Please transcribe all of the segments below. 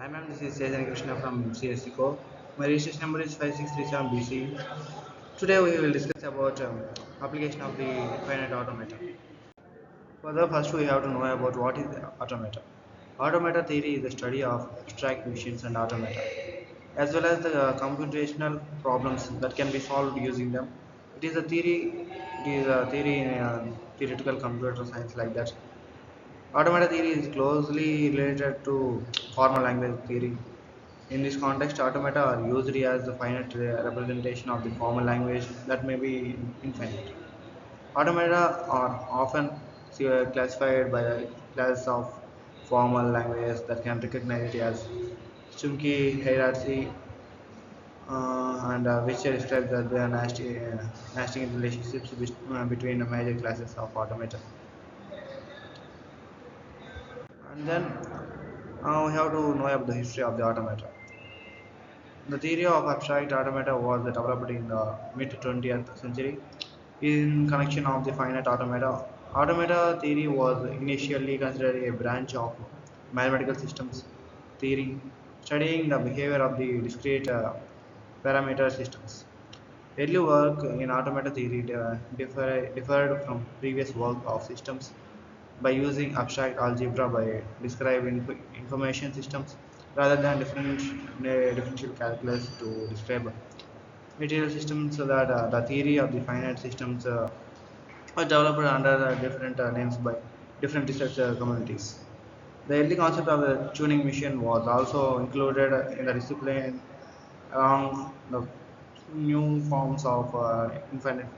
Hi ma'am, this is Chaitanya Krishna from CSC Co. My registration number is 5637BC. Today we will discuss about application of the finite automata. Further, first we have to know about what is automata. Automata theory is the study of abstract machines and automata, as well as the computational problems that can be solved using them. It is a theory. It is a theory in theoretical computer science like that. Automata theory is closely related to formal language theory. In this context, automata are used as the finite representation of the formal language that may be infinite. Automata are often classified by the class of formal languages that can recognize it as Chunky hierarchy and which describes the nasty relationships between the major classes of automata. And then we have to know about the history of the automata. The theory of abstract automata was developed in the mid 20th century in connection of the finite automata. Automata theory was initially considered a branch of mathematical systems theory, studying the behavior of the discrete parameter systems. Early work in automata theory differed from previous work of systems by using abstract algebra by describing information systems rather than differential calculus to describe material systems, so that the theory of the finite systems was developed under different names by different research communities. The early concept of the tuning machine was also included in the discipline along the new forms of infinite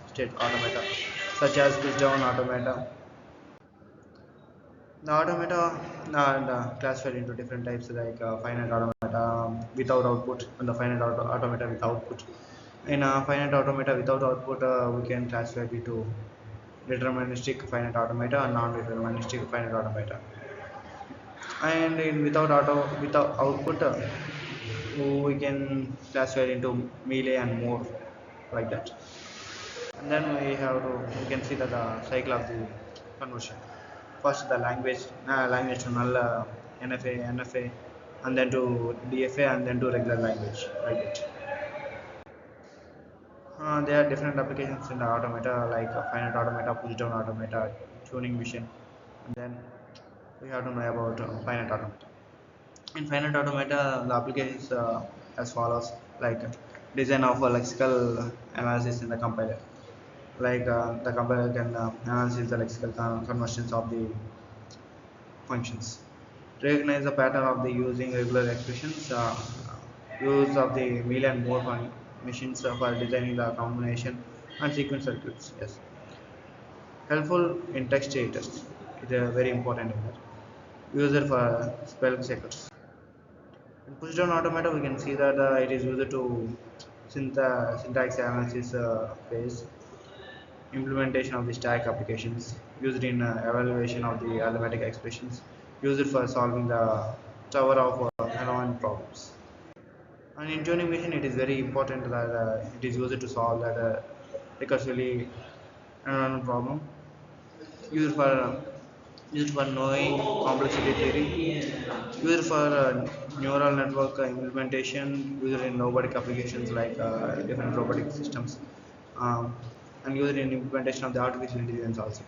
state automata, such as push-down automata. The automata are classified into different types like finite automata without output and the finite automata with output. In finite automata without output, we can classify it into deterministic finite automata and non-deterministic finite automata. And in without output, we can classify it into melee and more like that. And then we can see that the cycle of the conversion. First the language to null NFA, and then to DFA, and then to regular language like that. There are different applications in the automata like finite automata, push down automata, tuning machine, and then we have to know about finite automata. In finite automata, the applications as follows, like design of a lexical analysis in the compiler. Like the compiler can analyze the lexical conversions of the functions, recognize the pattern of the using regular expressions, use of the meal and more machines for designing the combination and sequence circuits. Yes, helpful in text editors. It is very important in that. User for spell checkers. In push down automata, we can see that it is used to syntax analysis phase, implementation of the stack applications, used in evaluation of the arithmetic expressions, used for solving the tower of Hanovan problems. And in tuning machine, it is very important that it is used to solve that recursively Hanovan problem, used for knowing complexity theory, used for neural network implementation, used in robotic applications like different robotic systems, um, and used in implementation of the artificial intelligence also.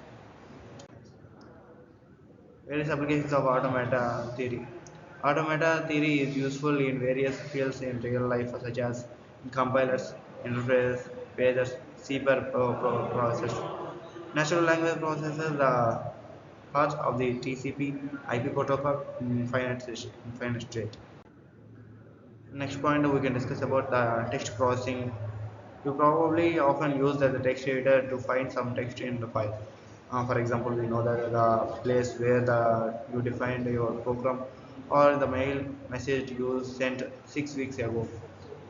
Various applications of automata theory. Automata theory is useful in various fields in real life, such as in compilers, interfaces, pages, processors. Natural language processors, the heart of the TCP/IP protocol in finite state. Next point we can discuss about the text processing. You probably often use the text editor to find some text in the file. For example, we know that the place where you defined your program or the mail message you sent 6 weeks ago,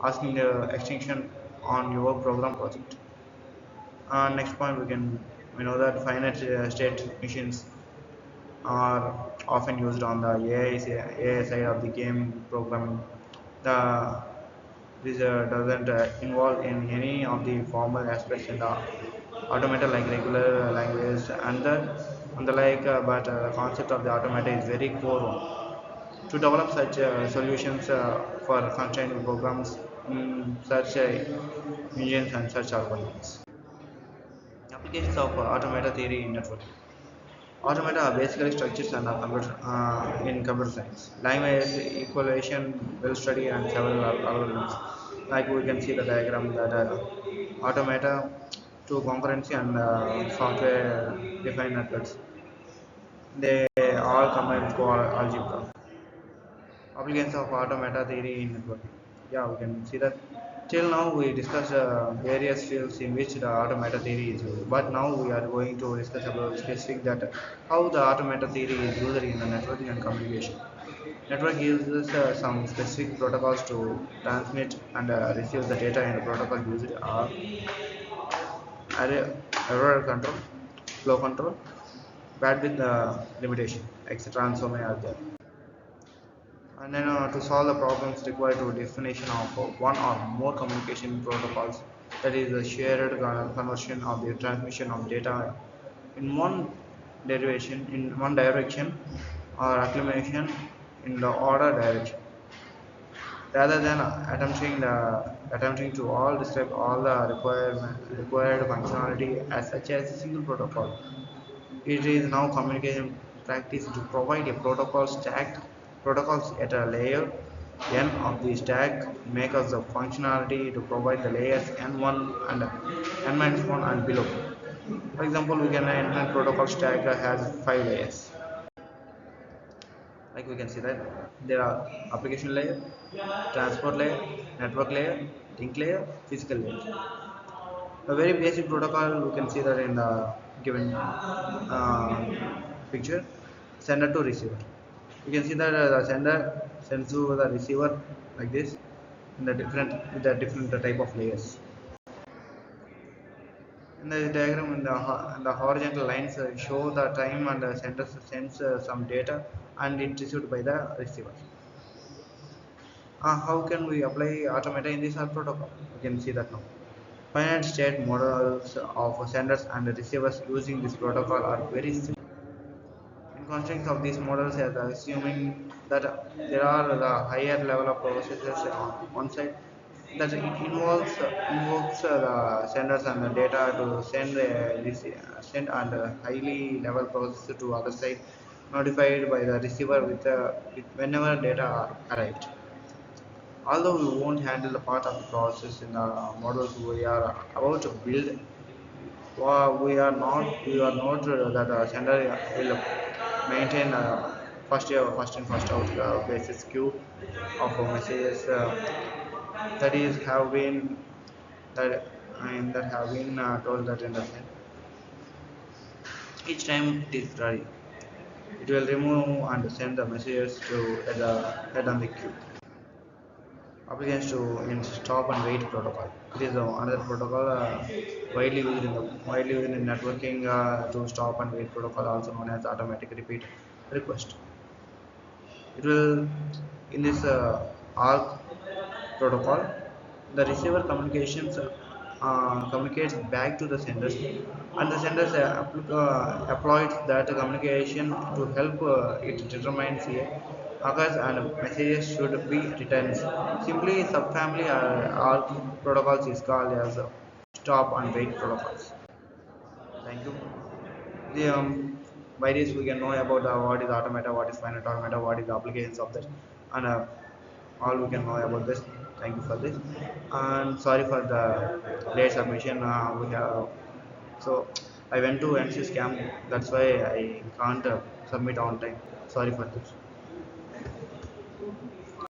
asking the extension on your program project. Next point we know that finite state machines are often used on the AI side of the game programming. The this doesn't involve in any of the formal aspects in the automata like regular language and the like, but the concept of the automata is very core one. to develop such solutions for constrained programs in such engines and such algorithms. Applications of automata theory in networking. Automata are basically structures and in computer science. Language, equation, well study, and several algorithms. Like we can see the diagram that automata to concurrency and software defined networks. They all combine to algebra. Applications of automata theory in networking. Yeah, we can see that. Till now, we discussed various fields in which the automata theory is used. But now we are going to discuss about specific that how the automata theory is used in the networking and communication. Network uses some specific protocols to transmit and receive the data in the protocol used are error control, flow control, bandwidth limitation, etc. and so many others. And then to solve the problems required to definition of one or more communication protocols, that is the shared conversion of the transmission of data in one derivation in one direction or accumulation in the order direction, rather than attempting to all describe all the required functionality as such as a single protocol. It is now communication practice to provide a protocol stack protocols at a layer n of the stack make us the functionality to provide the layers n1 and n-1 and below. For example, we can implement protocol stack has 5 layers. Like we can see that there are application layer, transport layer, network layer, link layer, physical layer. A very basic protocol we can see that in the given picture, sender to receiver. You can see that the sender sends to the receiver like this in the different with the different type of layers. In the diagram, in the horizontal lines show the time and the sender sends some data and it received by the receiver. How can we apply automata in this protocol? You can see that now. Finite state models of senders and receivers using this protocol are very simple. In constraints of these models, as assuming that there are the higher level of processes on one side, that it invokes the senders and the data to send and highly level process to other side, notified by the receiver with whenever data are arrived. Although we won't handle the part of the process in the models we are about to build, we are not that sender will maintain first in first out basis queue of messages that is have been that that have been told that in the send. Each time it is ready, it will remove and send the messages to head on the queue. Applications to in stop and wait protocol. It is another protocol widely used in networking to stop and wait protocol, also known as automatic repeat request. It will in this ARC protocol, the receiver communicates back to the senders, and the senders exploits that communication to help it determines a occurs and messages should be returned. Simply, subfamily ARC protocols is called as stop and wait protocols. Thank you. By this we can know about what is automata, what is finite automata, what is the applications of that, and all we can know about this. Thank you for this, and sorry for the late submission. We have so I went to NC scam. That's why I can't submit on time. Sorry for this.